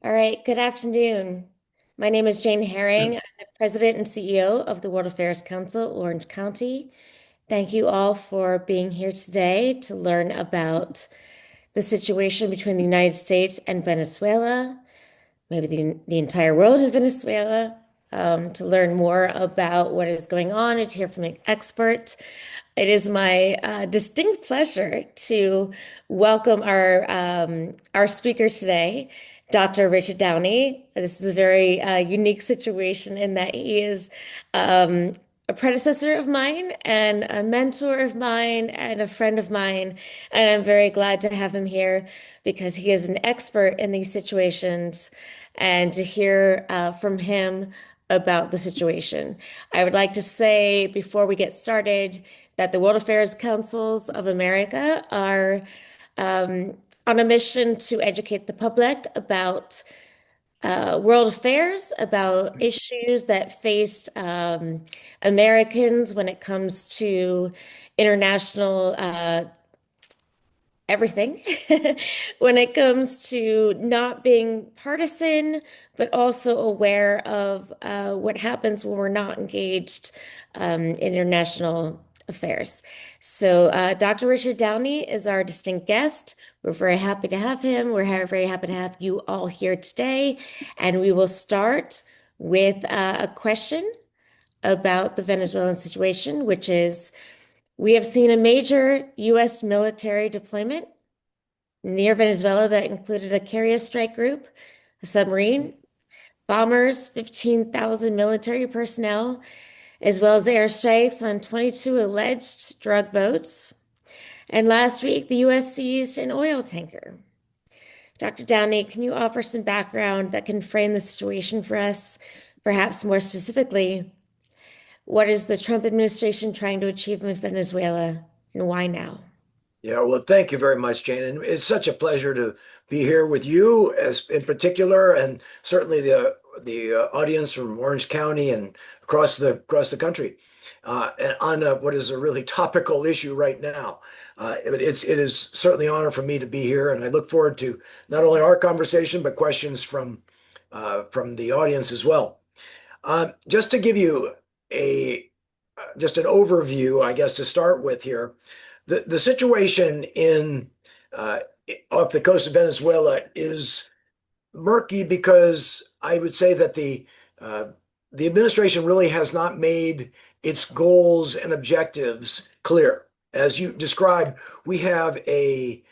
All right, good afternoon. My name is Jane Herring. I'm the President and CEO of the World Affairs Council, Orange County. Thank you all for being here today to learn about the situation between the United States and Venezuela, maybe the entire world in Venezuela, to learn more about what is going on and to hear from an expert. It is my distinct pleasure to welcome our speaker today, Dr. Richard Downie. This is a very unique situation in that he is a predecessor of mine and a mentor of mine and a friend of mine. And I'm very glad to have him here because he is an expert in these situations and to hear from him about the situation. I would like to say before we get started that the World Affairs Councils of America are on a mission to educate the public about world affairs, about issues that faced Americans when it comes to international everything, when it comes to not being partisan, but also aware of what happens when we're not engaged in international affairs. So, Dr. Richard Downie is our distinct guest. We're very happy to have him. Very happy to have you all here today. And we will start with a question about the Venezuelan situation, which is we have seen a major U.S. military deployment near Venezuela that included a carrier strike group, a submarine, bombers, 15,000 military personnel, as well as airstrikes on 22 alleged drug boats. And last week, the U.S. seized an oil tanker. Dr. Downey, can you offer some background that can frame the situation for us? Perhaps more specifically, what is the Trump administration trying to achieve in Venezuela and why now? Yeah, well, thank you very much, Jane. And it's such a pleasure to be here with you as in particular, and certainly the audience from Orange County and across the country, and on what is a really topical issue right now. It is certainly an honor for me to be here, and I look forward to not only our conversation but questions from the audience as well. Just to give you a just an overview, I guess, to start with here. The situation in uh, off the coast of Venezuela is murky because I would say that the administration really has not made its goals and objectives clear. As you described, we have a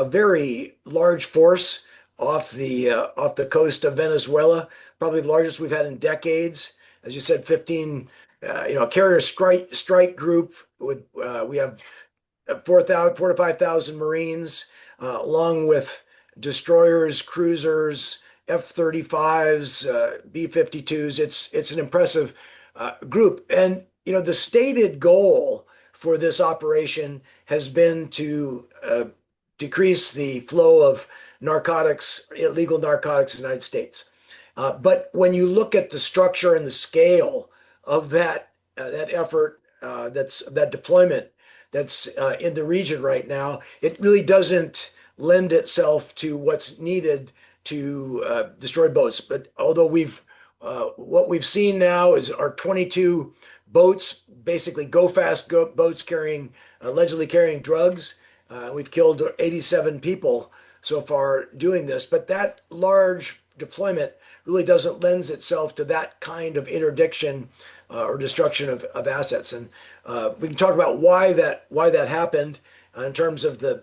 very large force off the coast of Venezuela, probably the largest we've had in decades. As you said, 15, a carrier strike group with we have 4 to 5,000 Marines, along with destroyers, cruisers, F-35s, B-52s. It's an impressive group. And, the stated goal for this operation has been to decrease the flow of narcotics, illegal narcotics in the United States. But when you look at the structure and the scale of that effort, that deployment, that's in the region right now, it really doesn't lend itself to what's needed to destroy boats. But although what we've seen now is our 22 boats, basically boats allegedly carrying drugs. We've killed 87 people so far doing this, but that large deployment really doesn't lend itself to that kind of interdiction or destruction of assets. And we can talk about why that happened in terms of the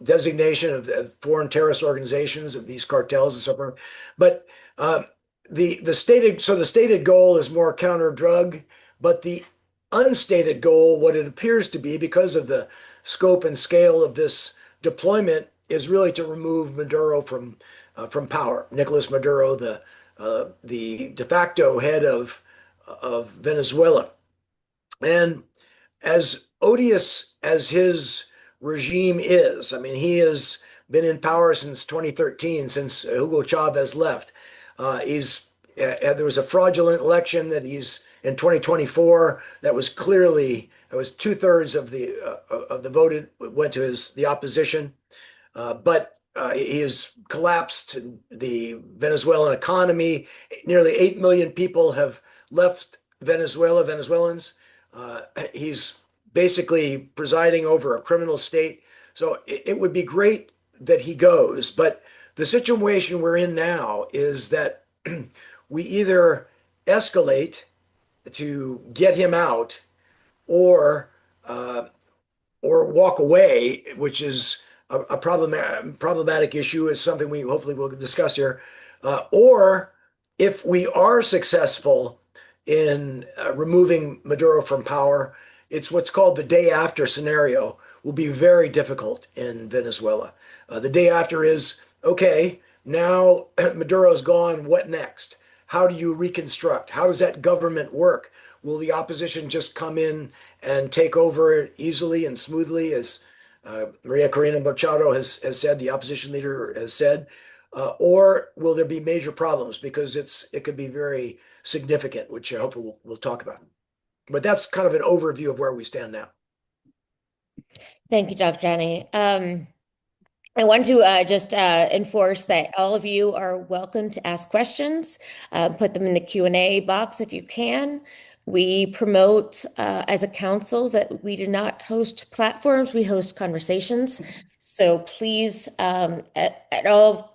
designation of foreign terrorist organizations of these cartels and so forth. But the stated goal is more counter drug, but the unstated goal, what it appears to be, because of the scope and scale of this deployment, is really to remove Maduro from power. Nicolas Maduro, the de facto head of Venezuela. And as odious as his regime is, I mean, he has been in power since 2013, since Hugo Chavez left. There was a fraudulent election that he's in 2024 that was clearly, it was 2/3 of the voted went to the opposition. But he has collapsed the Venezuelan economy. Nearly 8 million people have left Venezuela, Venezuelans. Uh, he's basically presiding over a criminal state. So it would be great that he goes. But the situation we're in now is that we either escalate to get him out or uh, or walk away, which is a problematic issue, is something we hopefully will discuss here. Or if we are successful in removing Maduro from power, it's what's called the day after scenario will be very difficult in Venezuela. The day after is, okay, now Maduro's gone, what next? How do you reconstruct? How does that government work? Will the opposition just come in and take over easily and smoothly, as Maria Corina Machado has said, the opposition leader has said, or will there be major problems because it could be very significant, which I hope we'll talk about. But that's kind of an overview of where we stand now. Thank you, Dr. Downie. I want to just enforce that all of you are welcome to ask questions. Put them in the Q&A box if you can. We promote as a council that we do not host platforms, we host conversations. So please, at all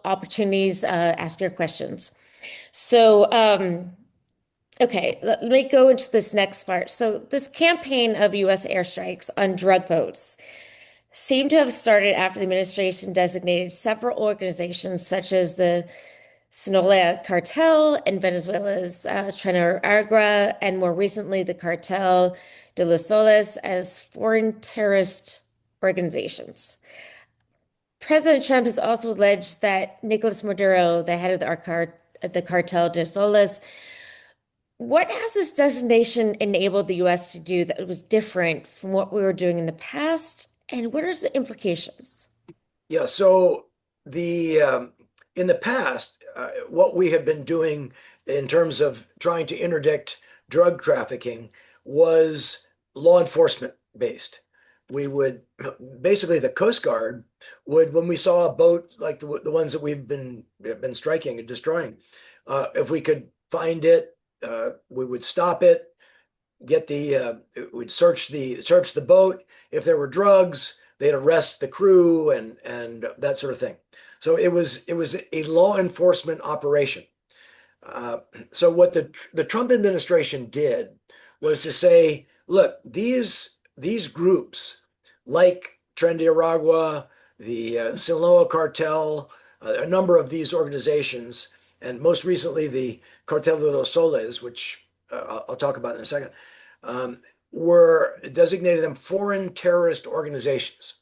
opportunities, ask your questions. So, okay, let me go into this next part. So this campaign of U.S. airstrikes on drug boats seem to have started after the administration designated several organizations, such as the Sinaloa cartel and Venezuela's Tren Agra, and more recently the Cartel de los Soles, as foreign terrorist organizations. President Trump has also alleged that Nicolas Maduro, the head of the Cartel de Soles, what has this designation enabled the U.S. to do that was different from what we were doing in the past? And what are the implications? Yeah, so the in the past, what we have been doing in terms of trying to interdict drug trafficking was law enforcement based. We would basically the Coast Guard would, when we saw a boat like the ones that we've been striking and destroying, if we could find it, we would stop it, get the we'd search the boat. If there were drugs, they'd arrest the crew and that sort of thing. So it was a law enforcement operation. Uh, so what the Trump administration did was to say, look, these groups like Tren de Aragua, the Sinaloa cartel, a number of these organizations, and most recently the Cartel de los Soles, which I'll talk about in a second, um, were designated them foreign terrorist organizations.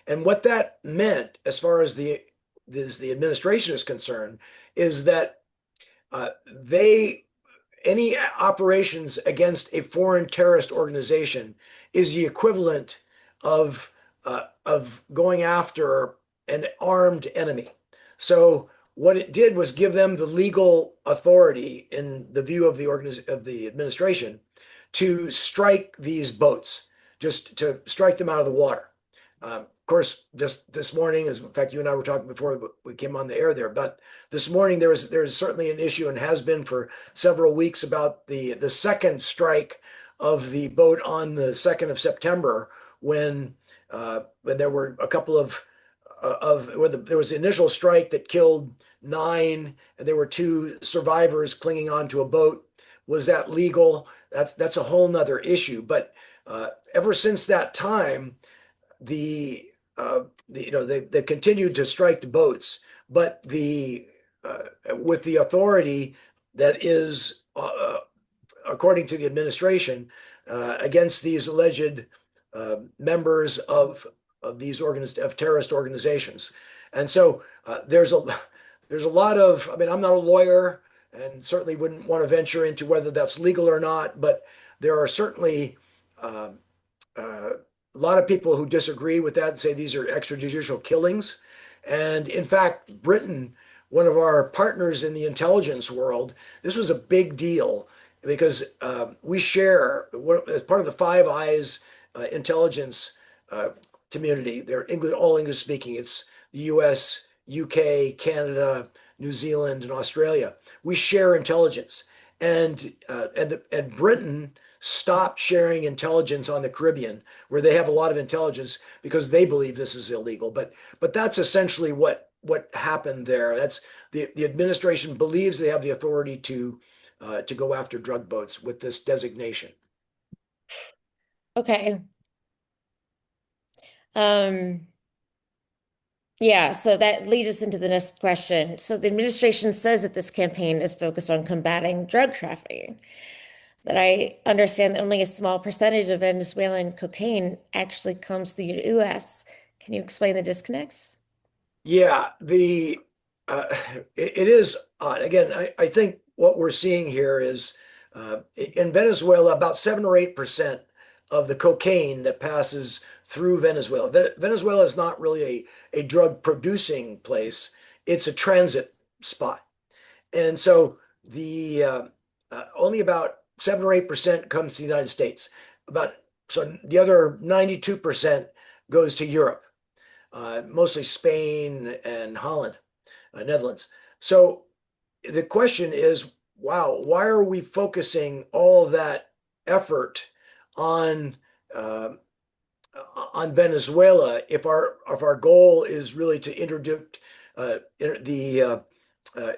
And what that meant, as far as the administration is concerned, is that they any operations against a foreign terrorist organization is the equivalent of going after an armed enemy. So what it did was give them the legal authority, in the view of the administration, to strike these boats, just to strike them out of the water. Of course, just this morning, as in fact you and I were talking before we came on the air there, but this morning there's certainly an issue, and has been for several weeks, about the second strike of the boat on the 2nd of September, when there were a couple there was the initial strike that killed 9, and there were 2 survivors clinging onto a boat. Was that legal? That's a whole nother issue. But ever since that time, they've continued to strike the boats, but with the authority that is, according to the administration, against these alleged members of these of terrorist organizations. And so there's a lot of, I mean, I'm not a lawyer and certainly wouldn't want to venture into whether that's legal or not, but there are certainly a lot of people who disagree with that and say these are extrajudicial killings. And in fact, Britain, one of our partners in the intelligence world, this was a big deal because we share, as part of the Five Eyes intelligence community. They're English, all English speaking. It's the US, UK, Canada, New Zealand, and Australia. We share intelligence. And Britain stopped sharing intelligence on the Caribbean, where they have a lot of intelligence because they believe this is illegal. But that's essentially what happened there. That's the administration believes they have the authority to go after drug boats with this designation. Okay. Um, yeah, so that leads us into the next question. So the administration says that this campaign is focused on combating drug trafficking, but I understand that only a small percentage of Venezuelan cocaine actually comes to the US. Can you explain the disconnect? Yeah, the uh, it is odd. Again, I think what we're seeing here is in Venezuela, about 7 or 8% of the cocaine that passes through Venezuela. Venezuela is not really a drug producing place; it's a transit spot, and so the only about 7 or 8% comes to the United States. About so the other 92% goes to Europe, mostly Spain and Holland, Netherlands. So the question is, wow, why are we focusing all of that effort on uh, Venezuela if our goal is really to interdict the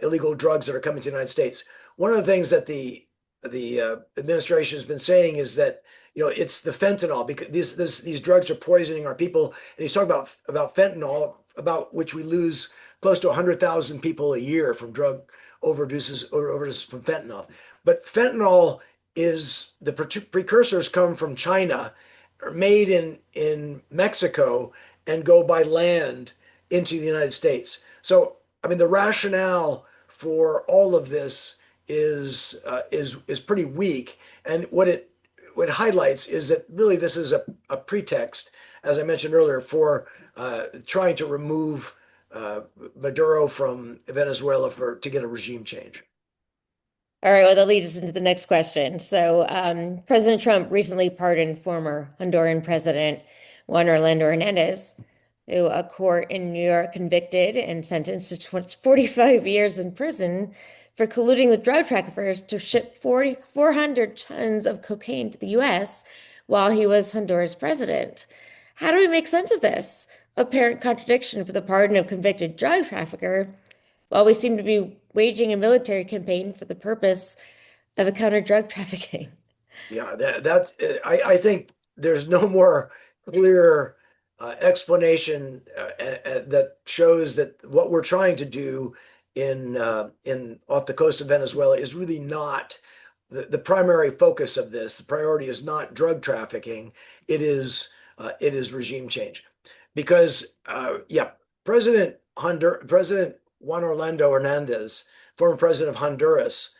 illegal drugs that are coming to the United States? One of the things that the administration has been saying is that it's the fentanyl because these drugs are poisoning our people, and he's talking about fentanyl, about which we lose close to 100,000 people a year from drug overdoses from fentanyl. But fentanyl is the precursors come from China, are made in Mexico, and go by land into the United States. So, I mean, the rationale for all of this is pretty weak, and what it highlights is that really this is a pretext, as I mentioned earlier, for trying to remove Maduro from Venezuela to get a regime change. All right, well, that leads us into the next question. So, President Trump recently pardoned former Honduran President Juan Orlando Hernandez, who a court in New York convicted and sentenced to 45 years in prison for colluding with drug traffickers to ship 400 tons of cocaine to the U.S. while he was Honduras president. How do we make sense of this? Apparent contradiction for the pardon of convicted drug trafficker, while we seem to be waging a military campaign for the purpose of a counter drug trafficking. Yeah, I think there's no more clear explanation that shows that what we're trying to do in off the coast of Venezuela is really not the primary focus of this. The priority is not drug trafficking. It is regime change, because yeah, President Juan Orlando Hernandez, former president of Honduras,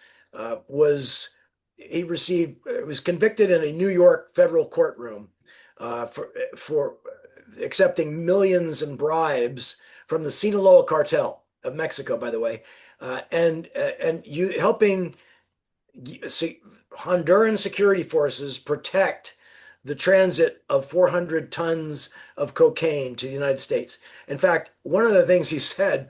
was he received was convicted in a New York federal courtroom for accepting millions in bribes from the Sinaloa cartel of Mexico, by the way, and you helping Honduran security forces protect the transit of 400 tons of cocaine to the United States. In fact, one of the things he said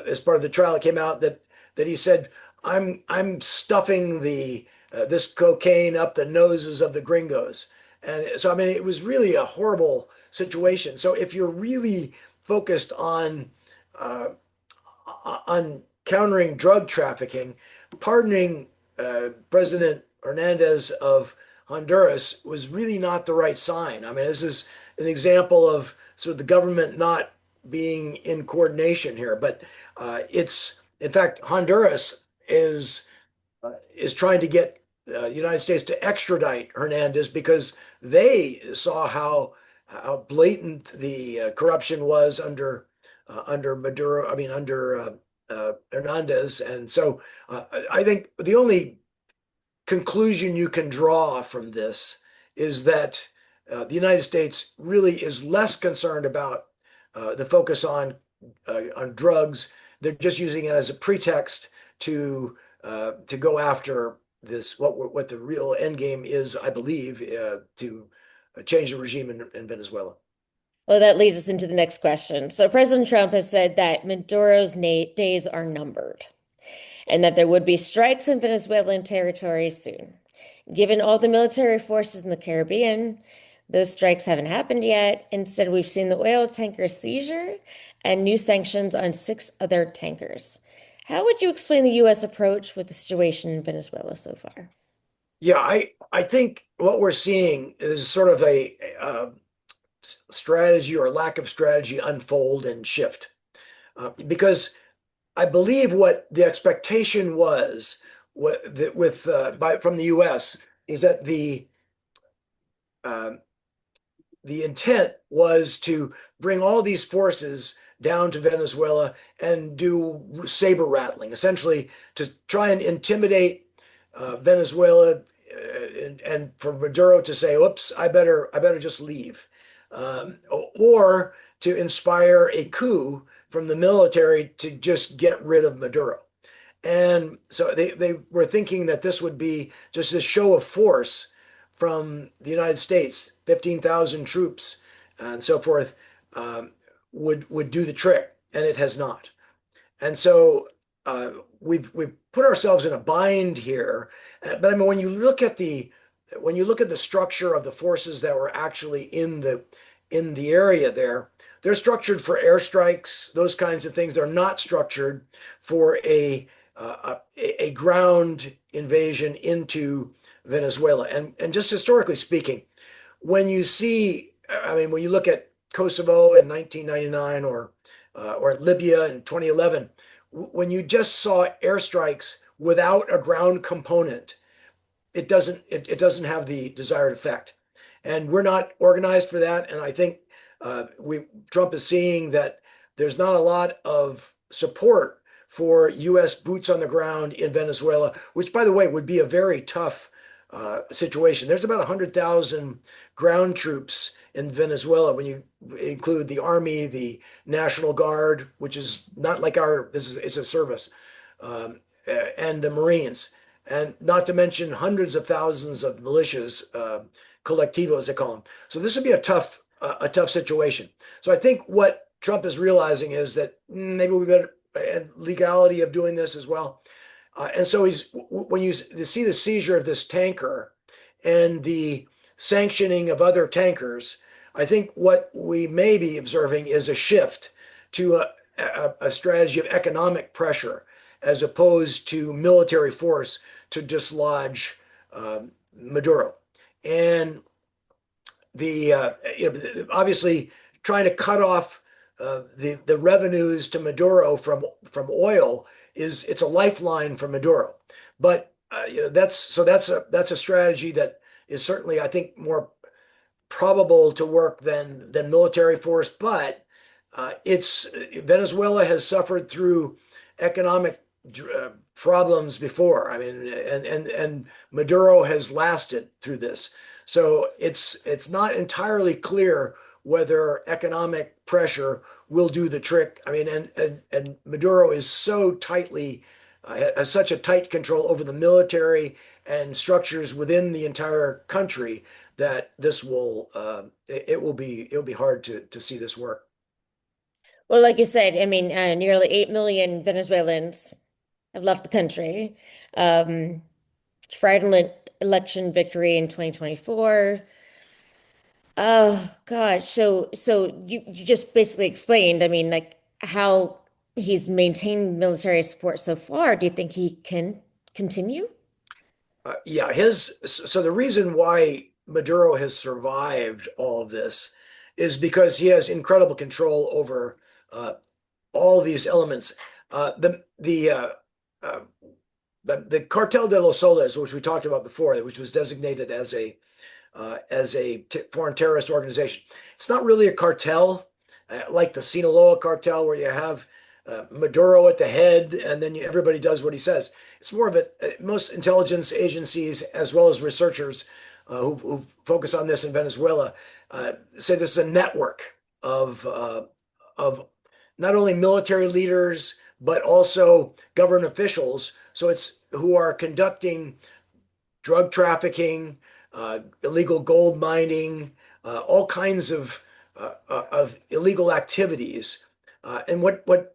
as part of the trial, it came out that he said, I'm stuffing the this cocaine up the noses of the gringos. And so, I mean, it was really a horrible situation. So if you're really focused uh, on countering drug trafficking, pardoning President Hernandez of Honduras was really not the right sign. I mean, this is an example of sort of the government not being in coordination here. But it's, in fact, Honduras is trying to get the United States to extradite Hernandez because they saw how blatant the corruption was under Maduro. I mean, under Hernandez, and so I think the only conclusion you can draw from this is that the United States really is less concerned about the focus on drugs. They're just using it as a pretext to go after this what the real end game is, I believe, to change the regime in Venezuela. Well, that leads us into the next question. So, President Trump has said that Maduro's days are numbered and that there would be strikes in Venezuelan territory soon. Given all the military forces in the Caribbean, those strikes haven't happened yet. Instead, we've seen the oil tanker seizure and new sanctions on six other tankers. How would you explain the U.S. approach with the situation in Venezuela so far? Yeah, I think what we're seeing is sort of a strategy or lack of strategy unfold and shift. Because I believe what the expectation was from the U.S. is that uh, the intent was to bring all these forces down to Venezuela and do saber rattling, essentially to try and intimidate Venezuela, and for Maduro to say, "Oops, I better just leave," or to inspire a coup from the military to just get rid of Maduro. And so they were thinking that this would be just a show of force from the United States, 15,000 troops and so forth, um, would do the trick, and it has not. And so uh, we've put ourselves in a bind here. But I mean, when you look at the structure of the forces that were actually in the area there, they're structured for airstrikes, those kinds of things. They're not structured for a ground invasion into Venezuela. And just historically speaking, when you see, I mean, when you look at Kosovo in 1999 or Libya in 2011, when you just saw airstrikes without a ground component, it doesn't have the desired effect. And we're not organized for that. And I think we Trump is seeing that there's not a lot of support for U.S. boots on the ground in Venezuela, which, by the way, would be a very tough situation. There's about 100,000 ground troops in Venezuela when you include the Army, the National Guard, which is not like it's a service, um, and the Marines, and not to mention hundreds of thousands of militias, colectivos they call them. So this would be a tough situation. So I think what Trump is realizing is that maybe we better, and legality of doing this as well. And so when you see the seizure of this tanker and the sanctioning of other tankers, I think what we may be observing is a shift to a strategy of economic pressure as opposed to military force to dislodge Maduro. And obviously trying to cut off the revenues to Maduro from oil it's a lifeline for Maduro. But that's a strategy that is certainly, I think, more probable to work than military force. But it's Venezuela has suffered through economic problems before. I mean, and Maduro has lasted through this. So it's not entirely clear whether economic pressure will do the trick. I mean, and Maduro is so tightly has such a tight control over the military and structures within the entire country that this will it'll be hard to see this work. Well, like you said, I mean, nearly 8 million Venezuelans have left the country. Um, Fraudulent election victory in 2024. Oh gosh. So you just basically explained, I mean, like how he's maintained military support so far. Do you think he can continue? Yeah, his so the reason why Maduro has survived all of this is because he has incredible control over uh, all these elements. Uh, the the, uh, uh, the Cartel de los Soles, which we talked about before, which was designated as a foreign terrorist organization. It's not really a cartel like the Sinaloa cartel, where you have Maduro at the head, and then everybody does what he says. It's more of a most intelligence agencies as well as researchers who focus on this in Venezuela say this is a network of not only military leaders but also government officials. So it's who are conducting drug trafficking, illegal gold mining, all kinds of of illegal activities. And what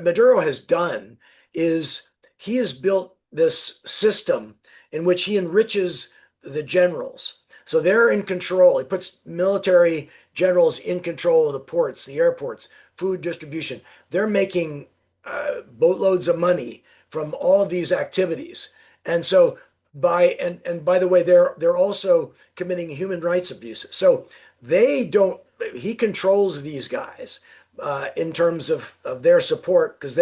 Maduro has done is he has built this system in which he enriches the generals. So they're in control. He puts military generals in control of the ports, the airports, food distribution. They're making boatloads of money from all of these activities. And so and by the way, they're also committing human rights abuses. So they don't. He controls these guys in terms of their support because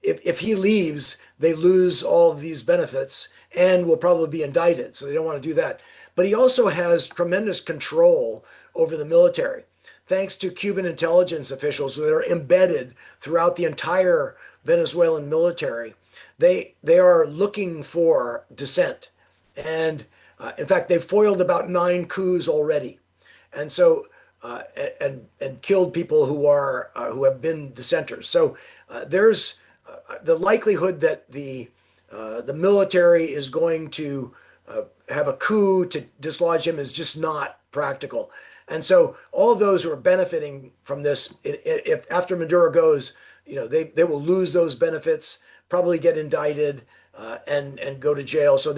if he leaves, they lose all of these benefits and will probably be indicted. So they don't want to do that. But he also has tremendous control over the military, thanks to Cuban intelligence officials that are embedded throughout the entire Venezuelan military. They are looking for dissent, and in fact, they've foiled about 9 coups already, and so and killed people who have been dissenters. So there's the likelihood that the military is going to have a coup to dislodge him is just not practical. And so all of those who are benefiting from this, if after Maduro goes, they will lose those benefits, probably get indicted, and go to jail. So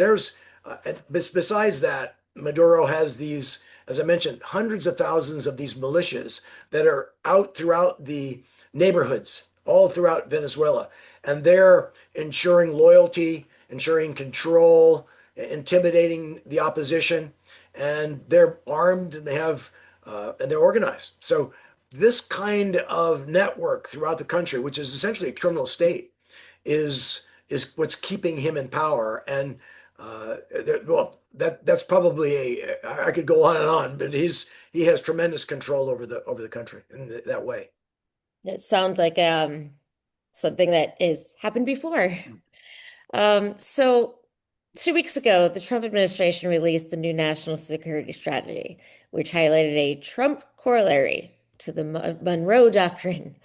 besides that, Maduro has these, as I mentioned, hundreds of thousands of these militias that are out throughout the neighborhoods, all throughout Venezuela, and they're ensuring loyalty, ensuring control, intimidating the opposition, and they're armed and and they're organized. So this kind of network throughout the country, which is essentially a criminal state, is what's keeping him in power. And well, that's probably I could go on and on, but he has tremendous control over the country in that way. It sounds like something that is happened before. So 2 weeks ago, the Trump administration released the new national security strategy, which highlighted a Trump corollary to the Monroe Doctrine.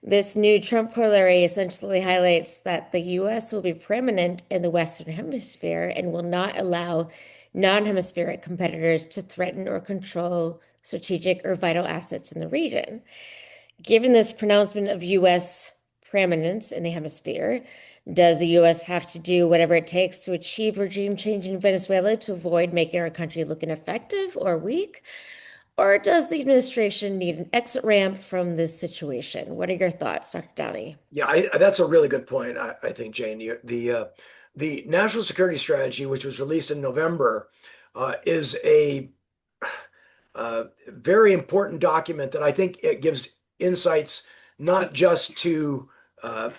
This new Trump corollary essentially highlights that the U.S. will be preeminent in the Western Hemisphere and will not allow non-hemispheric competitors to threaten or control strategic or vital assets in the region. Given this pronouncement of U.S. preeminence in the hemisphere, does the U.S. have to do whatever it takes to achieve regime change in Venezuela to avoid making our country look ineffective or weak? Or does the administration need an exit ramp from this situation? What are your thoughts, Dr. Downey? Yeah, that's a really good point. I think, Jane, the national security strategy, which was released in November, is a very important document that I think it gives insights not just uh,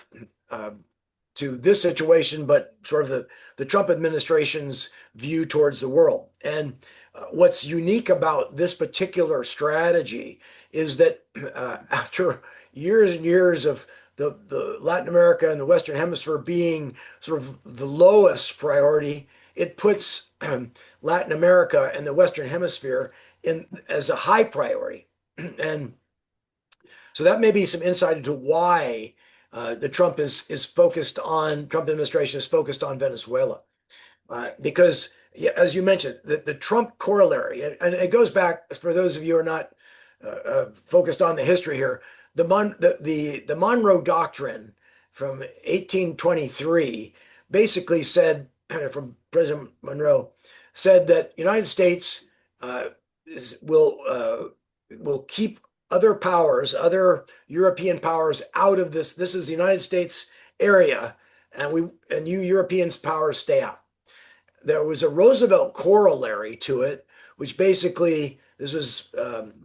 uh, to this situation, but sort of the Trump administration's view towards the world. And what's unique about this particular strategy is that after years and years of the Latin America and the Western Hemisphere being sort of the lowest priority, it puts Latin America and the Western Hemisphere in as a high priority. And so that may be some insight into why the Trump administration is focused on Venezuela. Because, yeah, as you mentioned, the Trump corollary, and it goes back, for those of you who are not focused on the history here, the Monroe Doctrine from 1823 basically said, from President Monroe, said that United States uh, will keep other powers, other European powers out of this. This is the United States area, and you Europeans powers stay out. There was a Roosevelt corollary to it, which basically, this was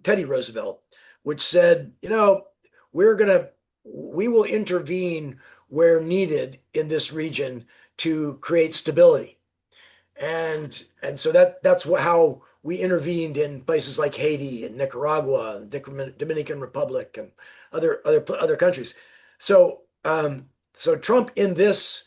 Teddy Roosevelt, which said, we will intervene where needed in this region to create stability. And so how we intervened in places like Haiti and Nicaragua, and Dominican Republic, and other countries. So Trump in this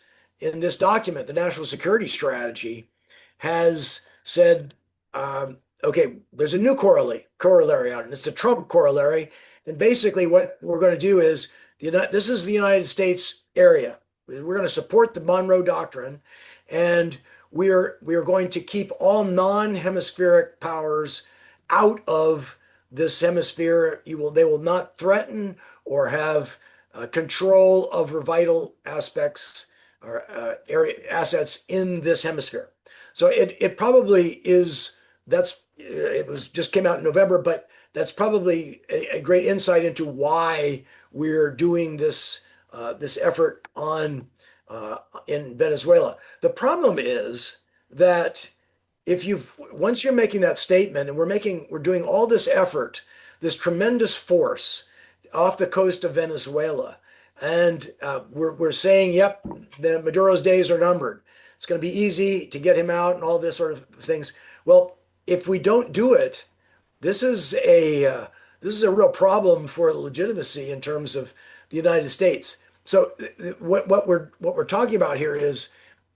document, the national security strategy, has said, okay, there's a new corollary out, and it's the Trump corollary. And basically, what we're going to do is this is the United States area. We're going to support the Monroe Doctrine, and we are going to keep all non-hemispheric powers out of this hemisphere. They will not threaten or have control over vital aspects or area assets in this hemisphere. So it probably is. It was just came out in November, but that's probably a great insight into why we're doing this effort on in Venezuela. The problem is that if you've once you're making that statement, and we're doing all this effort, this tremendous force off the coast of Venezuela, and we're saying, yep, Maduro's days are numbered. It's going to be easy to get him out and all this sort of things. Well, if we don't do it, this is a real problem for legitimacy in terms of the United States. So what we're talking about here is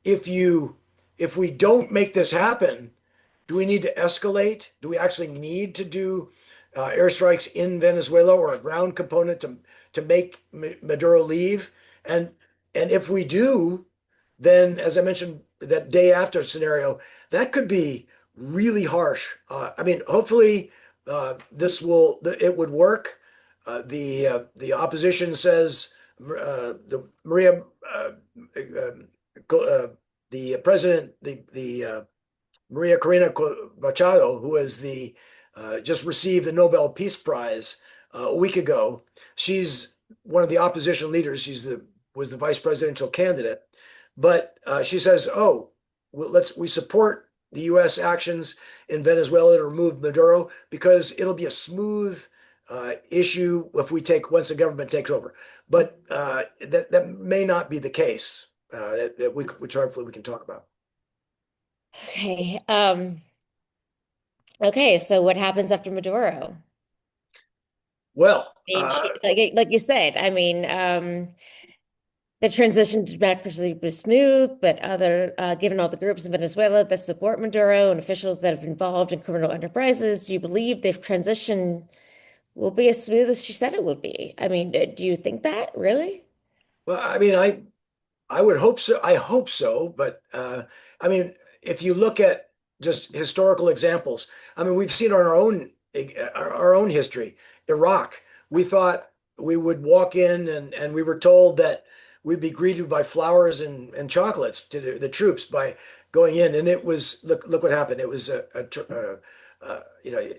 if you if we don't make this happen, do we need to escalate? Do we actually need to do airstrikes in Venezuela or a ground component to make Maduro leave? And and if we do, then as I mentioned, that day after scenario, that could be really harsh. I mean, hopefully it would work. The opposition says the Maria the president the Maria Corina Machado, who is the just received the Nobel Peace Prize a week ago. She's one of the opposition leaders. Was the vice presidential candidate, but she says, "Oh, we support the U.S. actions in Venezuela to remove Maduro because it'll be a smooth issue if once the government takes over." But that may not be the case, which hopefully we can talk about. Okay. Okay, so what happens after Maduro? Well, I mean, like you said, I mean, the transition to democracy was smooth, but given all the groups in Venezuela that support Maduro and officials that have been involved in criminal enterprises, do you believe they've transition will be as smooth as she said it would be? I mean, do you think that really? I mean, I would hope so. I hope so. But I mean, if you look at just historical examples, I mean, we've seen on our own history, Iraq. We thought we would walk in and we were told that we'd be greeted by flowers and chocolates to the troops by going in, and it was look what happened. It was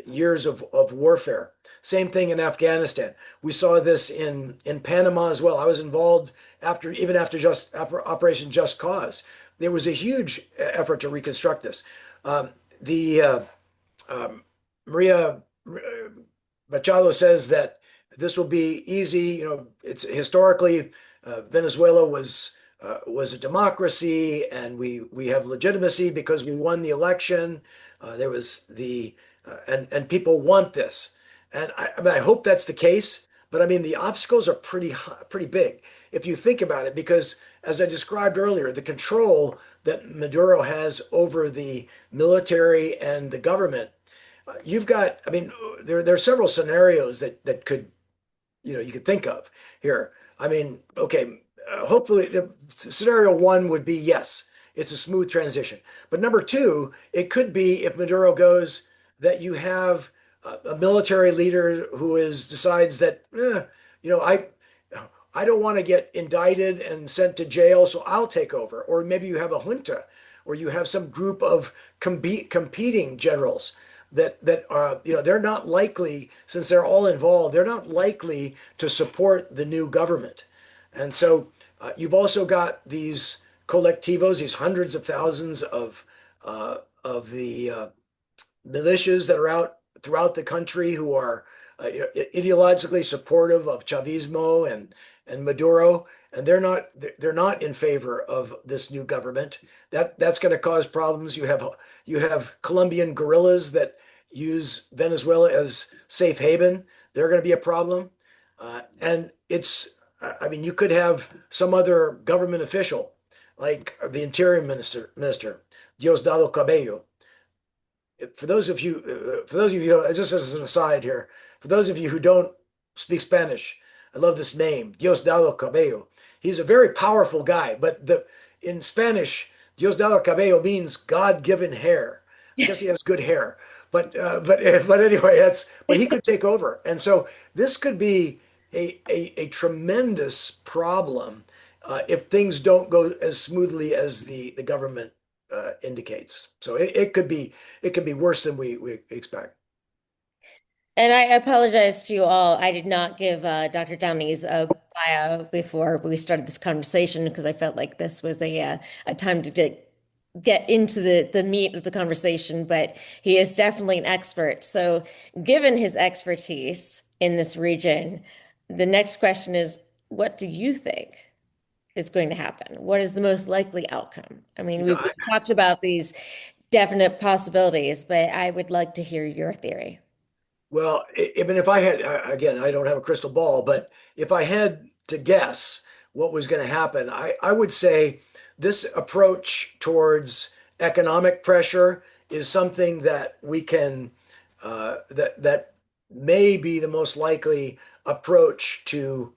years of warfare. Same thing in Afghanistan. We saw this in Panama as well. I was involved after just Operation Just Cause. There was a huge effort to reconstruct this. The Maria Machado says that this will be easy. It's historically Venezuela was a democracy, and we have legitimacy because we won the election. There was and people want this, and I mean I hope that's the case. But I mean the obstacles are pretty big if you think about it, because as I described earlier, the control that Maduro has over the military and the government. You've got, I mean, there are several scenarios that could you could think of here. I mean, okay, hopefully, scenario one would be yes, it's a smooth transition. But number two, it could be if Maduro goes that you have a military leader who decides that, I don't want to get indicted and sent to jail, so I'll take over. Or maybe you have a junta, or you have some group of competing generals that are, they're not likely, since they're all involved, they're not likely to support the new government. And so you've also got these colectivos, these hundreds of thousands of the militias that are out throughout the country who are ideologically supportive of Chavismo and Maduro, and they're not in favor of this new government. That's going to cause problems. You have Colombian guerrillas that use Venezuela as safe haven. They're going to be a problem, and I mean, you could have some other government official, like the Interior Minister Diosdado Cabello. Just as an aside here, for those of you who don't speak Spanish, I love this name, Diosdado Cabello. He's a very powerful guy, but in Spanish, Diosdado Cabello means God-given hair. I guess he has good hair. but anyway, but he could take over, and so this could be a tremendous problem if things don't go as smoothly as the government indicates. So it could be worse than we expect. And I apologize to you all. I did not give Dr. Downey's bio before we started this conversation because I felt like this was a time to get into the meat of the conversation. But he is definitely an expert. So, given his expertise in this region, the next question is, what do you think is going to happen? What is the most likely outcome? I mean, You know, we've talked about these definite possibilities, but I would like to hear your theory. Well, even if I had, again, I don't have a crystal ball, but if I had to guess what was going to happen, I would say this approach towards economic pressure is something that we can, that may be the most likely approach to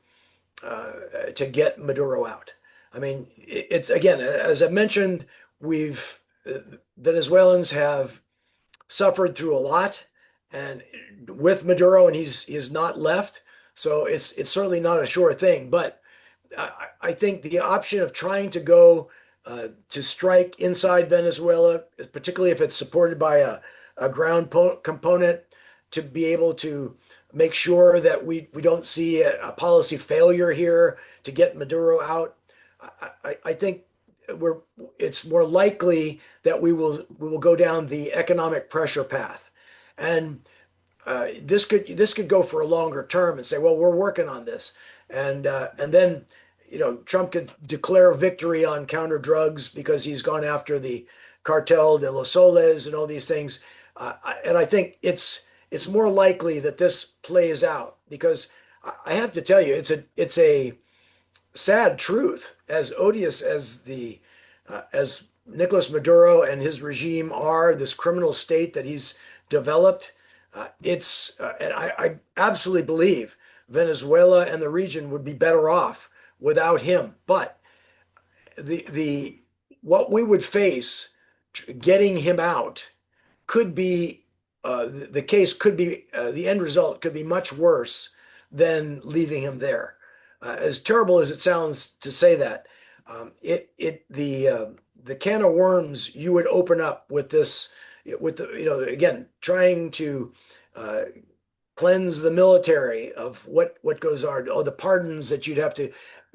get Maduro out. I mean, it's again, as I mentioned, we've Venezuelans have suffered through a lot, and with Maduro, and he's not left. So it's certainly not a sure thing. But I think the option of trying to go to strike inside Venezuela, particularly if it's supported by a ground component, to be able to make sure that we don't see a policy failure here to get Maduro out. I think we're it's more likely that we will go down the economic pressure path, and this could go for a longer term and say, well, we're working on this, and then Trump could declare victory on counter drugs because he's gone after the cartel de los soles and all these things, and I think it's more likely that this plays out because I have to tell you, it's a sad truth, as odious as Nicolas Maduro and his regime are, this criminal state that he's developed. And I absolutely believe Venezuela and the region would be better off without him. But the what we would face getting him out could be the case could be the end result could be much worse than leaving him there. As terrible as it sounds to say that, it the can of worms you would open up with this, with the again trying to uh, cleanse the military of what goes on, or the pardons that you'd have to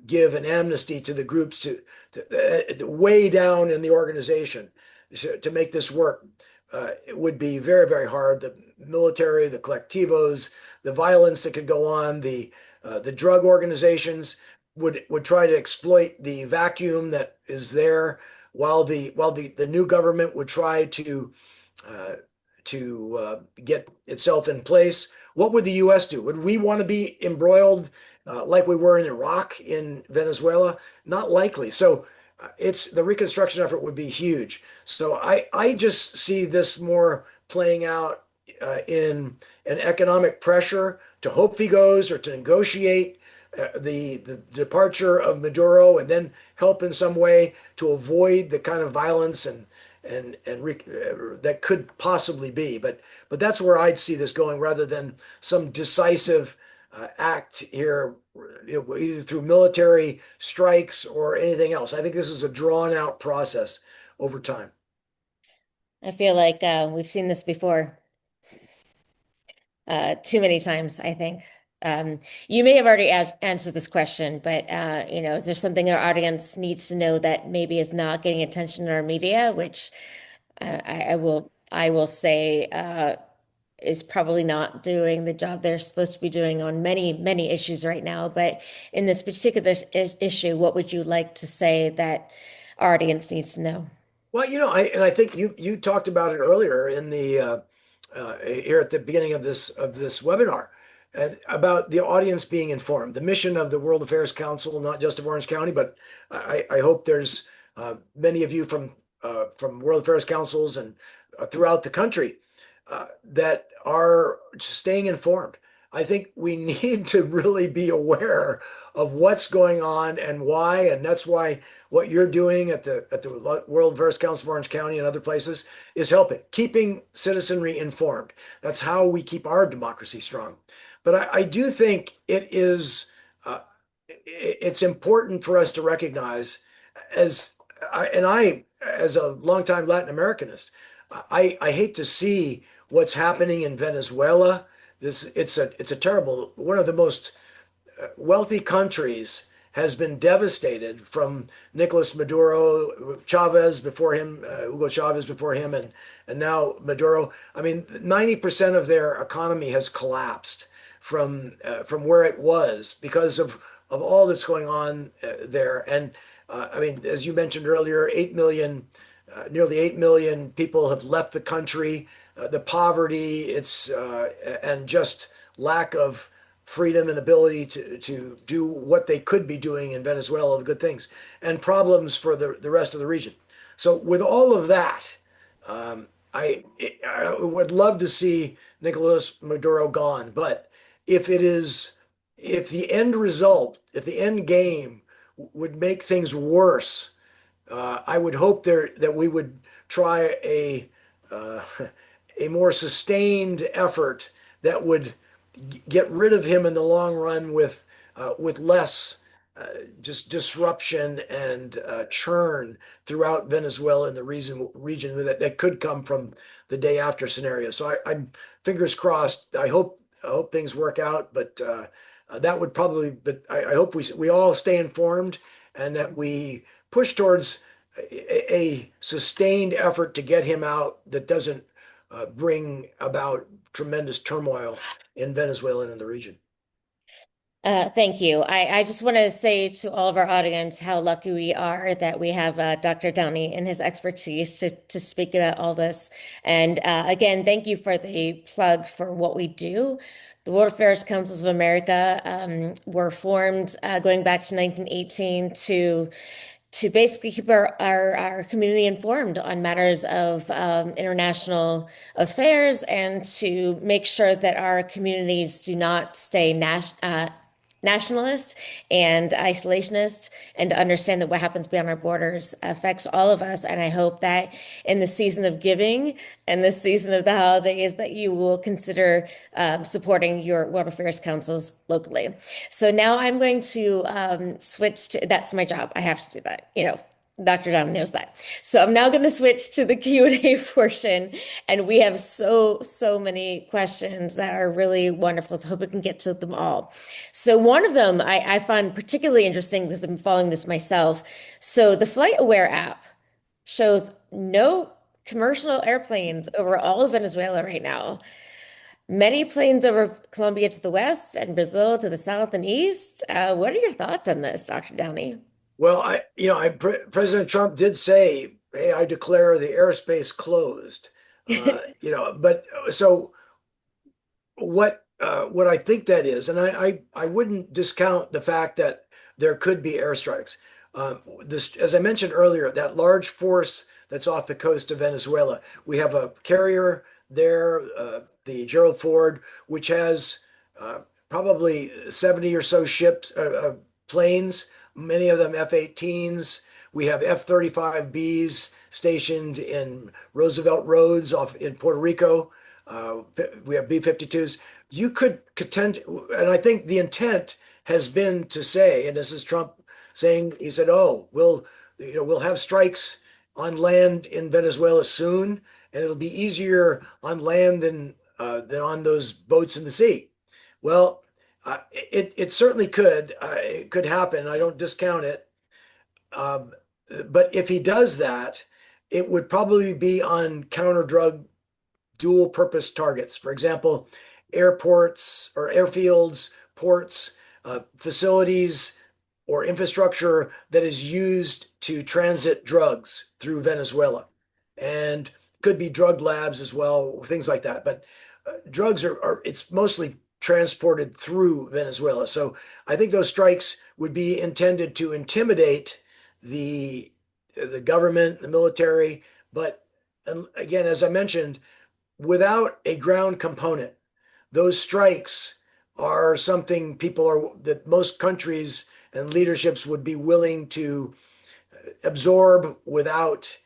give an amnesty to the groups to way down in the organization to make this work. It would be very, very hard. The military, the collectivos, the violence that could go on, the drug organizations would try to exploit the vacuum that is there, while the new government would try uh, to get itself in place. What would the U.S. do? Would we want to be embroiled like we were in Iraq, in Venezuela? Not likely. So it's the reconstruction effort would be huge. So I just see this more playing out in an economic pressure to hope he goes or to negotiate the departure of Maduro and then help in some way to avoid the kind of violence and that could possibly be. But that's where I'd see this going rather than some decisive act here, either through military strikes or anything else. I think this is a drawn out process over time. I feel like we've seen this before too many times, I think. You may have already answered this question, but is there something our audience needs to know that maybe is not getting attention in our media, which I will say is probably not doing the job they're supposed to be doing on many, many issues right now. But in this particular issue, what would you like to say that our audience needs to know? Well, I think you talked about it earlier in the here at the beginning of this webinar, about the audience being informed. The mission of the World Affairs Council, not just of Orange County, but I hope there's many of you from World Affairs Councils and throughout the country that are staying informed. I think we need to really be aware of what's going on and why. And that's why what you're doing at the World Affairs Council of Orange County and other places is helping, keeping citizenry informed. That's how we keep our democracy strong. But I do think uh, it's important for us to recognize as as a longtime Latin Americanist, I hate to see what's happening in Venezuela. It's a terrible, one of the most wealthy countries has been devastated from Nicolas Maduro, Chavez before him, Hugo Chavez before him, and now Maduro. I mean, 90% of their economy has collapsed from where it was because of all that's going on there. And I mean, as you mentioned earlier, 8 million, nearly 8 million people have left the country. The poverty, and just lack of freedom and ability to do what they could be doing in Venezuela, the good things, and problems for the rest of the region. So with all of that, um, I would love to see Nicolas Maduro gone, but if it is, if the end result, if the end game would make things worse, I would hope that we would try uh, a more sustained effort that would get rid of him in the long run with less just disruption and churn throughout Venezuela and the region that could come from the day after scenario. So I'm fingers crossed. I hope things work out, but that would probably. But I hope we all stay informed and that we push towards a sustained effort to get him out that doesn't bring about tremendous turmoil in Venezuela and in the region. Thank you. I just want to say to all of our audience how lucky we are that we have Dr. Downie and his expertise to speak about all this. And again, thank you for the plug for what we do. The World Affairs Councils of America were formed going back to 1918 to basically keep our community informed on matters of international affairs and to make sure that our communities do not stay nationalist and isolationist, and to understand that what happens beyond our borders affects all of us. And I hope that in the season of giving and the season of the holidays that you will consider supporting your World Affairs Councils locally. So now I'm going to switch to, that's my job. I have to do that, you know. Dr. Dom knows that. So I'm now going to switch to the Q&A portion, and we have so many questions that are really wonderful. So I hope we can get to them all. So one of them I find particularly interesting because I'm following this myself. So the Flight Aware app shows no commercial airplanes over all of Venezuela right now. Many planes over Colombia to the west and Brazil to the south and east. What are your thoughts on this, Dr. Downey? Well, President Trump did say, "Hey, I declare the airspace closed." But so what I think that is, and I wouldn't discount the fact that there could be airstrikes. This, as I mentioned earlier, that large force that's off the coast of Venezuela, we have a carrier there, the Gerald Ford, which has uh, probably 70 or so ships, planes, many of them F-18s. We have F-35Bs stationed in Roosevelt Roads off in Puerto Rico. We have B-52s. You could contend, and I think the intent has been to say, and this is Trump saying, he said, "Oh, we'll have strikes on land in Venezuela soon, and it'll be easier on land than on those boats in the sea." Well, it certainly could. It could happen. I don't discount it. Um, but if he does that, it would probably be on counter drug dual purpose targets. For example, airports or airfields, ports, facilities, or infrastructure that is used to transit drugs through Venezuela. And could be drug labs as well, things like that. But drugs it's mostly transported through Venezuela. So I think those strikes would be intended to intimidate the the government, the military, but again, as I mentioned, without a ground component, those strikes are something people are that most countries and leaderships would be willing to absorb without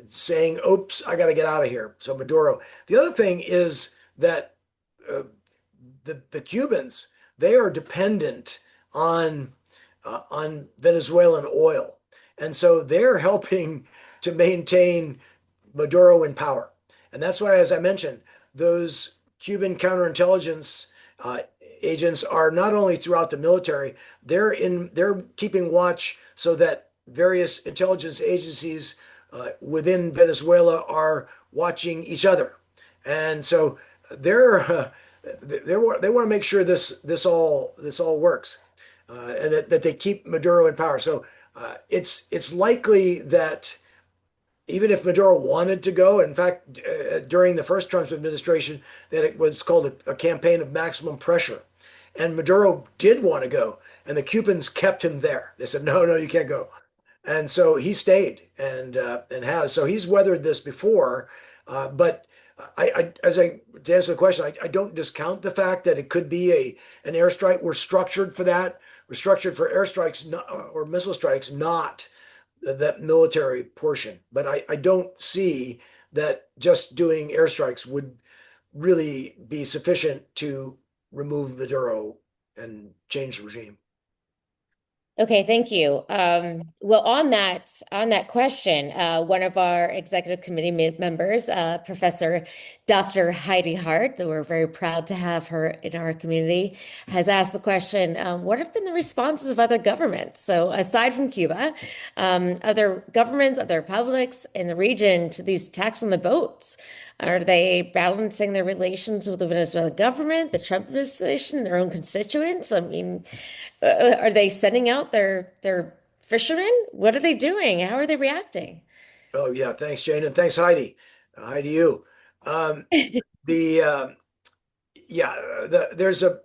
saying, "Oops, I got to get out of here." So Maduro. The other thing is that uh, the Cubans, they are dependent on Venezuelan oil, and so they're helping to maintain Maduro in power. And that's why, as I mentioned, those Cuban counterintelligence uh, agents are not only throughout the military, they're keeping watch so that various intelligence agencies within Venezuela are watching each other. And so they're they want to make sure this all works, and that they keep Maduro in power. So it's likely that even if Maduro wanted to go, in fact, during the first Trump administration, that it was called a campaign of maximum pressure. And Maduro did want to go, and the Cubans kept him there. They said, "No, no, you can't go." And so he stayed and has. So he's weathered this before. But to answer the question, I don't discount the fact that it could be an airstrike. We're structured for that. We're structured for airstrikes or missile strikes, not that military portion. But I don't see that just doing airstrikes would really be sufficient to remove Maduro and change the regime. Okay, thank you. Well, on that question, one of our executive committee members, Professor Dr. Heidi Hart, that we're very proud to have her in our community, has asked the question, what have been the responses of other governments? So aside from Cuba, other governments, other republics in the region to these attacks on the boats? Are they balancing their relations with the Venezuelan government, the Trump administration, their own constituents? I mean, are they sending out their fishermen? What are they doing? How are they reacting? Oh yeah, thanks, Jane, and thanks, Heidi. Hi to you. Um, the yeah, there's a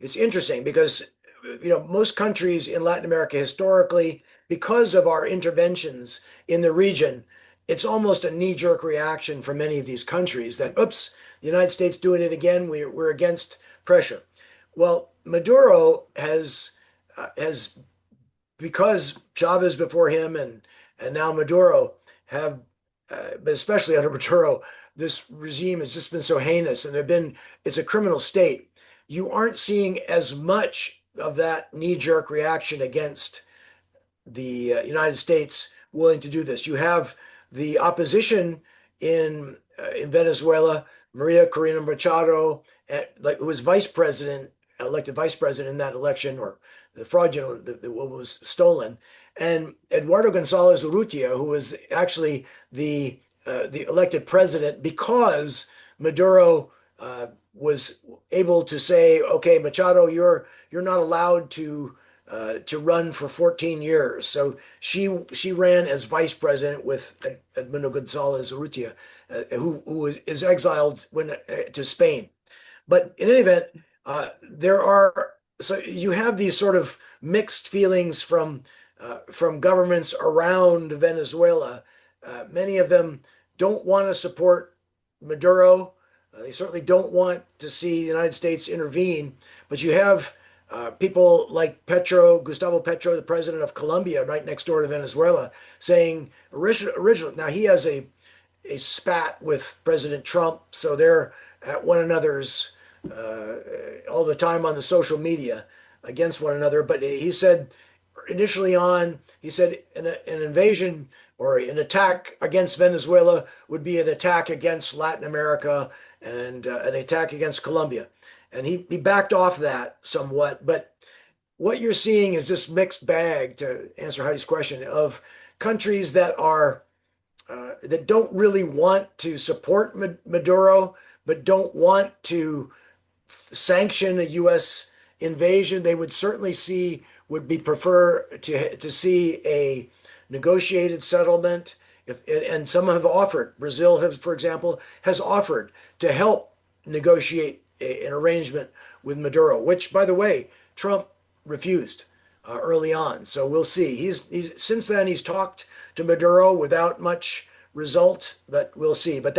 it's interesting because most countries in Latin America historically, because of our interventions in the region, it's almost a knee-jerk reaction from many of these countries that, oops, the United States doing it again. We're against pressure. Well, Maduro has because Chavez before him and now Maduro have, but especially under Maduro, this regime has just been so heinous, and it's a criminal state. You aren't seeing as much of that knee-jerk reaction against the United States willing to do this. You have the opposition in Venezuela, Maria Corina Machado, who was vice president, elected vice president in that election, or the fraudulent, what was stolen, and Eduardo Gonzalez Urrutia, who was actually the elected president because Maduro was able to say, "Okay, Machado, you're not allowed to run for 14 years." So she ran as vice president with Edmundo Gonzalez Urrutia, who is exiled to Spain. But in any event, so you have these sort of mixed feelings from governments around Venezuela. Many of them don't want to support Maduro. They certainly don't want to see the United States intervene. But you have people like Gustavo Petro, the president of Colombia, right next door to Venezuela, saying originally, now he has a spat with President Trump, so they're at one another's all the time on the social media against one another. But he said initially he said an invasion or an attack against Venezuela would be an attack against Latin America and an attack against Colombia. And he backed off that somewhat. But what you're seeing is this mixed bag, to answer Heidi's question, of countries that don't really want to support Maduro, but don't want to sanction a U.S. invasion. They would certainly prefer to see a negotiated settlement. And some have offered. Brazil has, for example, has offered to help negotiate an arrangement with Maduro, which, by the way, Trump refused early on. So we'll see. He's since then he's talked to Maduro without much result, but we'll see. But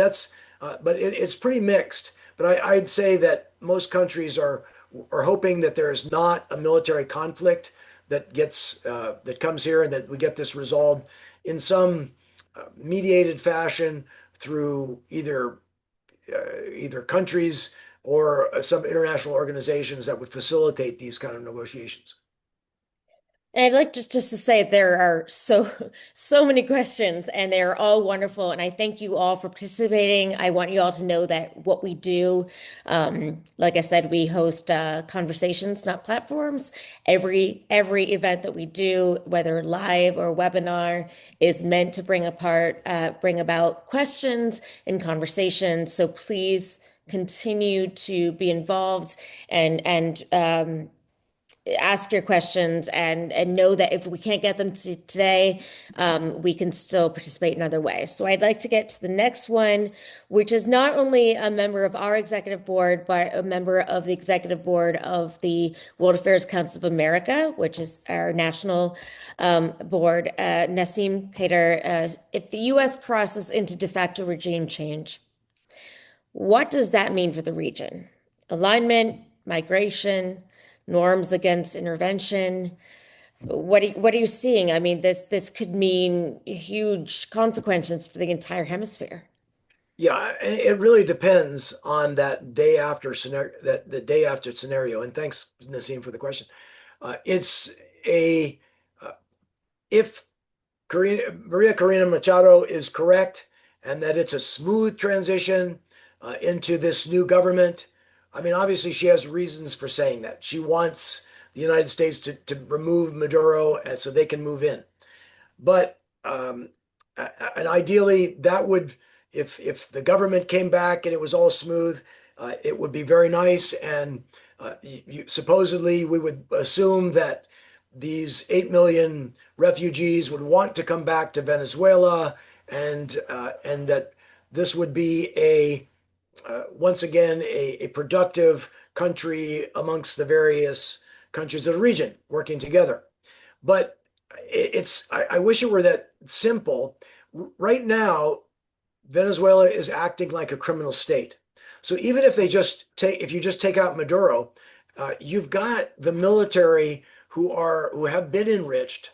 it's pretty mixed. But I'd say that most countries are hoping that there is not a military conflict that comes here, and that we get this resolved in some mediated fashion through either countries or some international organizations that would facilitate these kind of negotiations. And I'd like just to say there are so many questions and they're all wonderful. And I thank you all for participating. I want you all to know that what we do, like I said, we host conversations, not platforms. Every event that we do, whether live or webinar, is meant to bring about questions and conversations. So please continue to be involved and ask your questions and know that if we can't get them to today, we can still participate in other ways. So I'd like to get to the next one, which is not only a member of our executive board, but a member of the executive board of the World Affairs Council of America, which is our national board. Nassim Kader, if the U.S. crosses into de facto regime change, what does that mean for the region? Alignment, migration, norms against intervention. What are you seeing? I mean, this could mean huge consequences for the entire hemisphere. Yeah, it really depends on that day after scenario, that the day after scenario. And thanks, Nassim, for the question. It's a if Maria Corina Machado is correct, and that it's a smooth transition into this new government. I mean, obviously, she has reasons for saying that. She wants the United States to remove Maduro and so they can move in. But and ideally, that would, if the government came back and it was all smooth, it would be very nice. And supposedly, we would assume that these 8 million refugees would want to come back to Venezuela, and that this would be a once again a productive country amongst the various countries of the region working together. But I wish it were that simple. Right now, Venezuela is acting like a criminal state. So even if you just take out Maduro, you've got the military who have been enriched.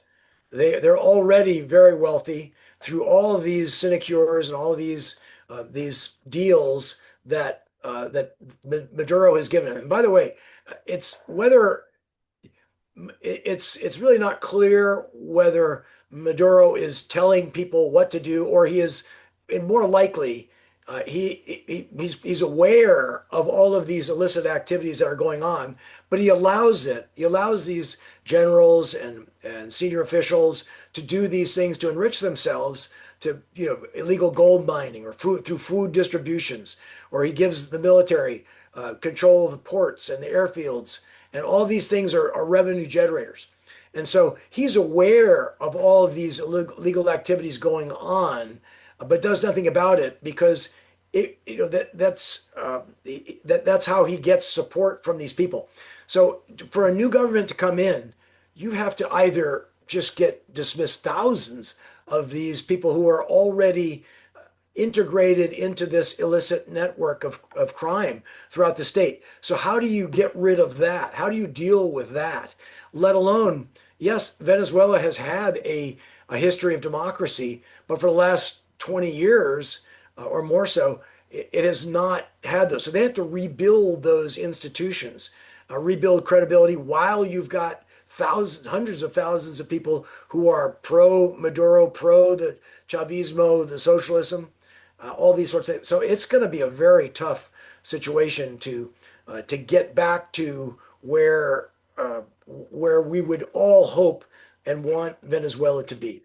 They're already very wealthy through all of these sinecures and all of these deals that Maduro has given. And by the way, it's whether it's really not clear whether Maduro is telling people what to do, or he is, and more likely, he's aware of all of these illicit activities that are going on, but he allows it. He allows these generals and senior officials to do these things to enrich themselves, to illegal gold mining or through food distributions, or he gives the military control of the ports and the airfields, and all these things are revenue generators. And so he's aware of all of these illegal activities going on, but does nothing about it because that's how he gets support from these people. So for a new government to come in, you have to either just dismiss thousands of these people who are already integrated into this illicit network of crime throughout the state. So how do you get rid of that? How do you deal with that? Let alone, yes, Venezuela has had a history of democracy, but for the last 20 years or more so, it has not had those. So they have to rebuild those institutions, rebuild credibility while you've got thousands, hundreds of thousands of people who are pro Maduro, pro the Chavismo, the socialism, all these sorts of things. So it's going to be a very tough situation to get back to where we would all hope and want Venezuela to be.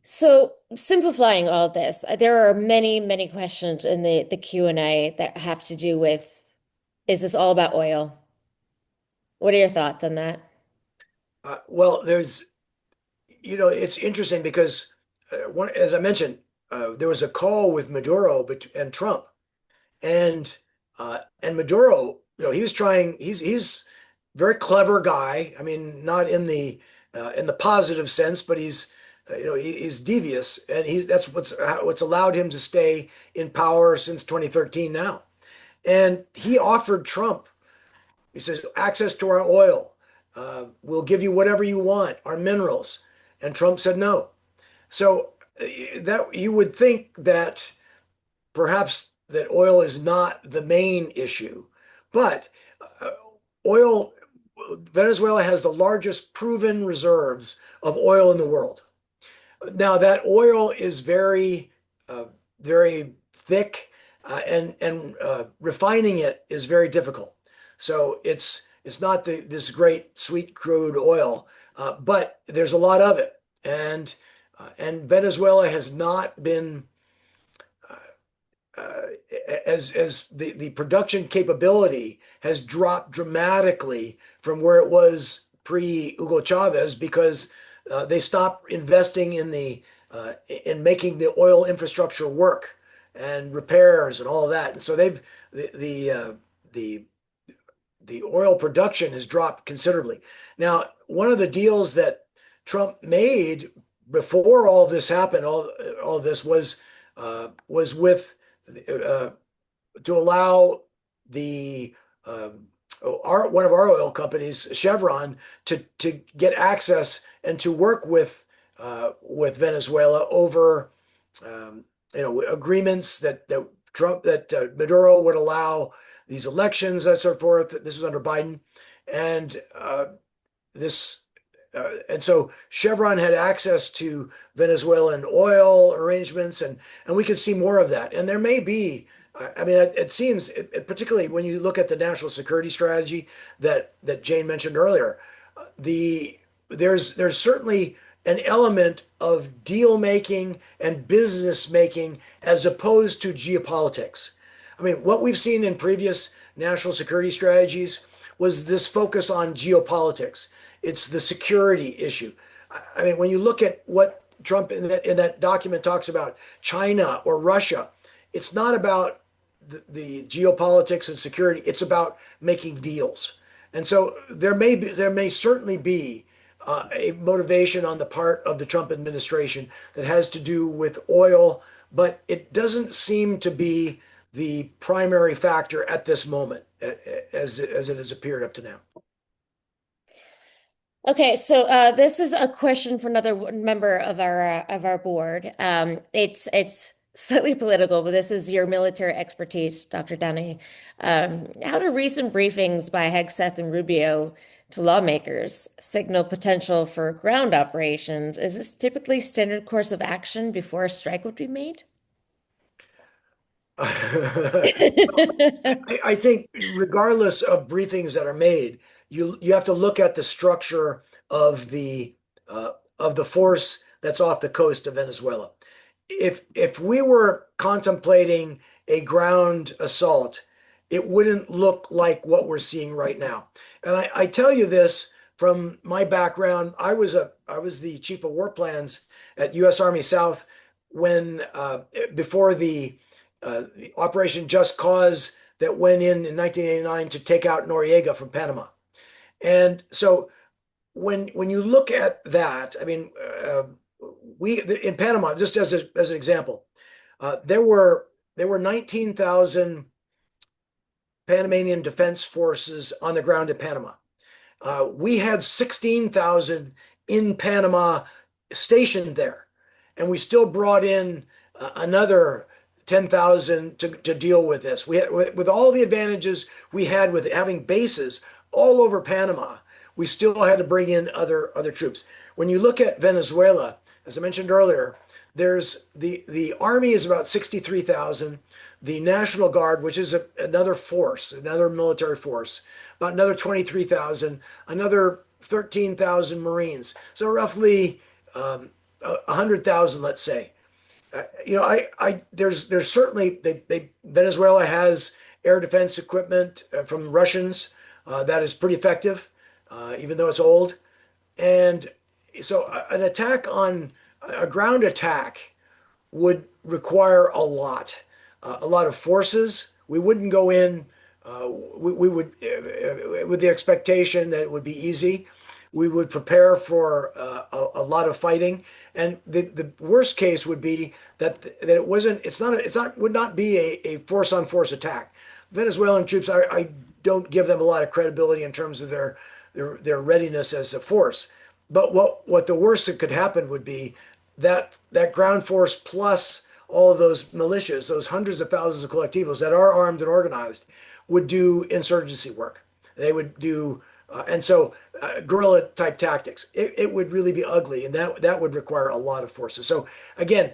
So simplifying all this, there are many questions in the Q&A that have to do with, is this all about oil? What are your thoughts on that? Well, it's interesting because as I mentioned, there was a call with Maduro and Trump, and Maduro, he was trying. He's a very clever guy. I mean, not in the positive sense, but he's devious, and that's what's allowed him to stay in power since 2013 now. And he offered Trump, he says, access to our oil. We'll give you whatever you want, our minerals. And Trump said no. So that you would think that perhaps that oil is not the main issue, but uh, oil, Venezuela has the largest proven reserves of oil in the world. Now that oil is uh, very thick, and refining it is very difficult. So it's not this great sweet crude oil, but there's a lot of it, and Venezuela has not been uh, as the production capability has dropped dramatically from where it was pre Hugo Chavez because they stopped investing in making the oil infrastructure work and repairs and all of that. And so the the uh, the the oil production has dropped considerably. Now, one of the deals that Trump made before all this happened, all of this was with uh, to allow the one of our oil companies, Chevron, to get access and to work with Venezuela over agreements that Trump that Maduro would allow these elections, that sort of forth. This was under Biden, and this and so Chevron had access to Venezuelan oil arrangements, and we could see more of that. And there may be, I mean, it seems, particularly when you look at the national security strategy that Jane mentioned earlier, the there's certainly an element of deal making and business making as opposed to geopolitics. I mean, what we've seen in previous national security strategies was this focus on geopolitics. It's the security issue. I mean, when you look at what Trump in that document talks about China or Russia, it's not about the geopolitics and security. It's about making deals. And so there may certainly be a motivation on the part of the Trump administration that has to do with oil, but it doesn't seem to be the primary factor at this moment, as it has appeared up to now. Okay, so this is a question for another member of our board. It's slightly political, but this is your military expertise, Dr. Downie. How do recent briefings by Hegseth and Rubio to lawmakers signal potential for ground operations? Is this typically standard course of action before a strike would be made? I think regardless of briefings that are made, you have to look at the structure of the force that's off the coast of Venezuela. If we were contemplating a ground assault, it wouldn't look like what we're seeing right now. And I tell you this from my background. I was the chief of war plans at U.S. Army South when before the Operation Just Cause that went in 1989 to take out Noriega from Panama. And so when you look at that, I mean, we in Panama, just as an example, there were 19,000 Panamanian defense forces on the ground in Panama. We had 16,000 in Panama stationed there, and we still brought in another 10,000 to deal with this. We had, with all the advantages we had with having bases all over Panama, we still had to bring in other troops. When you look at Venezuela, as I mentioned earlier, there's the army is about 63,000. The National Guard, which is another force, another military force, about another 23,000, another 13,000 Marines. So roughly 100,000, let's say. There's certainly Venezuela has air defense equipment from the Russians that is pretty effective, even though it's old. And so an attack on a ground attack would require a lot of forces. We wouldn't go in. We would, with the expectation that it would be easy. We would prepare for a lot of fighting, and the worst case would be that it wasn't. It's not. Would not be a force on force attack. Venezuelan troops, I don't give them a lot of credibility in terms of their readiness as a force. But what the worst that could happen would be that ground force plus all of those militias, those hundreds of thousands of collectivos that are armed and organized, would do insurgency work. They would do, and so guerrilla type tactics. It would really be ugly, and that would require a lot of forces. So again,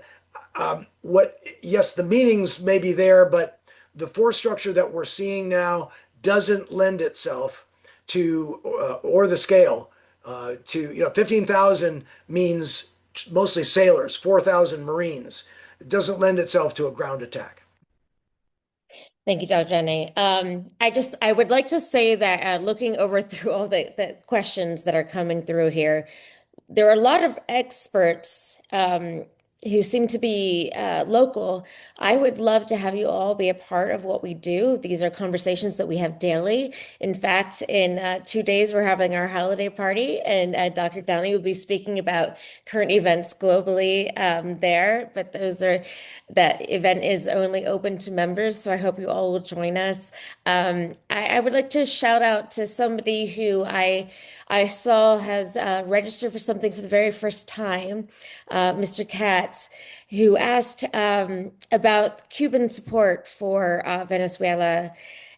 yes, the meanings may be there, but the force structure that we're seeing now doesn't lend itself to, or the scale, to, 15,000 means mostly sailors, 4,000 Marines. It doesn't lend itself to a ground attack. Thank you, Dr. Downie. I would like to say that looking over through all the questions that are coming through here, there are a lot of experts who seem to be local. I would love to have you all be a part of what we do. These are conversations that we have daily. In fact, in 2 days, we're having our holiday party, and Dr. Downey will be speaking about current events globally there. But that event is only open to members, so I hope you all will join us. I would like to shout out to somebody who I saw has registered for something for the very first time, Mr. Katz, who asked about Cuban support for Venezuela.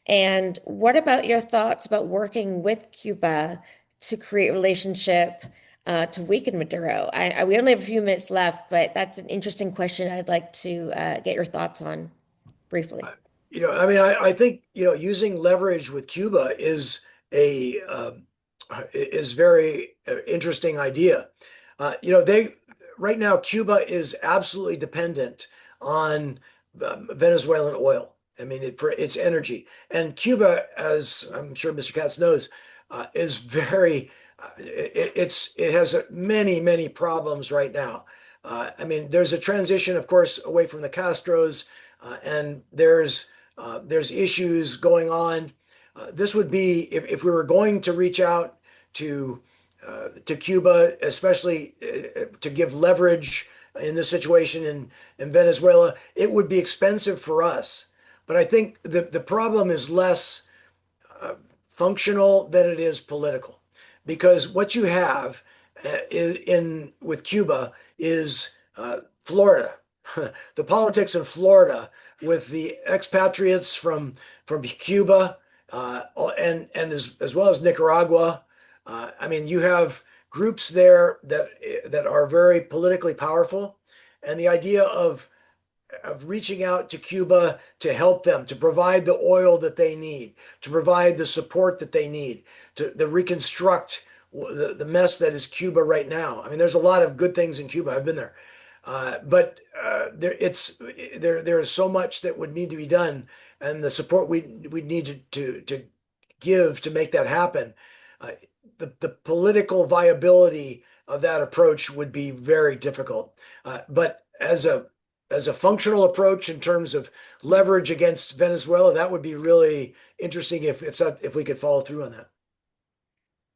And what about your thoughts about working with Cuba to create relationship to weaken Maduro? We only have a few minutes left, but that's an interesting question I'd like to get your thoughts on briefly. I mean, I think, using leverage with Cuba is very interesting idea. They right now Cuba is absolutely dependent on Venezuelan oil. I mean, for its energy, and Cuba, as I'm sure Mr. Katz knows, is very it has many problems right now. I mean, there's a transition, of course, away from the Castros, and there's issues going on. This would be if we were going to reach out to Cuba, especially to give leverage in this situation in Venezuela, it would be expensive for us. But I think the problem is less functional than it is political, because what you have in with Cuba is Florida, the politics in Florida with the expatriates from Cuba, and as well as Nicaragua. I mean, you have groups there that are very politically powerful, and the idea of reaching out to Cuba to help them, to provide the oil that they need, to provide the support that they need, to reconstruct the mess that is Cuba right now. I mean, there's a lot of good things in Cuba. I've been there. But there is so much that would need to be done, and the support we need to give to make that happen. Uh, the political viability of that approach would be very difficult. But as a functional approach in terms of leverage against Venezuela, that would be really interesting if we could follow through on that.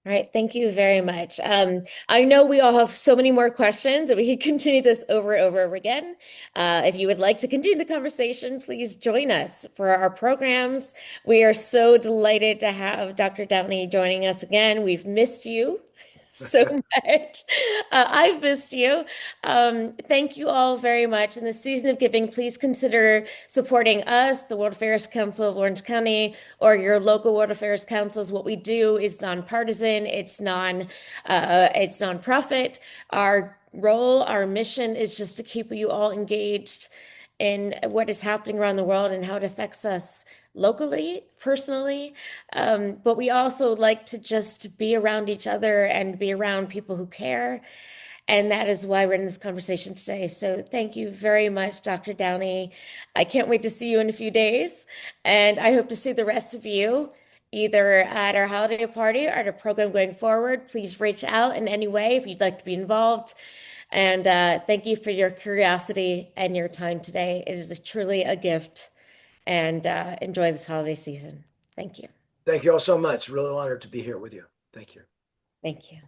All right, thank you very much. I know we all have so many more questions, and we can continue this over and over again. If you would like to continue the conversation, please join us for our programs. We are so delighted to have Dr. Downey joining us again. We've missed you so much. I've missed you. Thank you all very much. In the season of giving, please consider supporting us, the World Affairs Council of Orange County, or your local World Affairs councils. What we do is nonpartisan. It's nonprofit. Our role, our mission is just to keep you all engaged in what is happening around the world and how it affects us locally, personally. But we also like to just be around each other and be around people who care. And that is why we're in this conversation today. So thank you very much, Dr. Downey. I can't wait to see you in a few days. And I hope to see the rest of you either at our holiday party or at a program going forward. Please reach out in any way if you'd like to be involved. And thank you for your curiosity and your time today. It is truly a gift. And enjoy this holiday season. Thank you. Thank you all so much. Really honored to be here with you. Thank you. Thank you.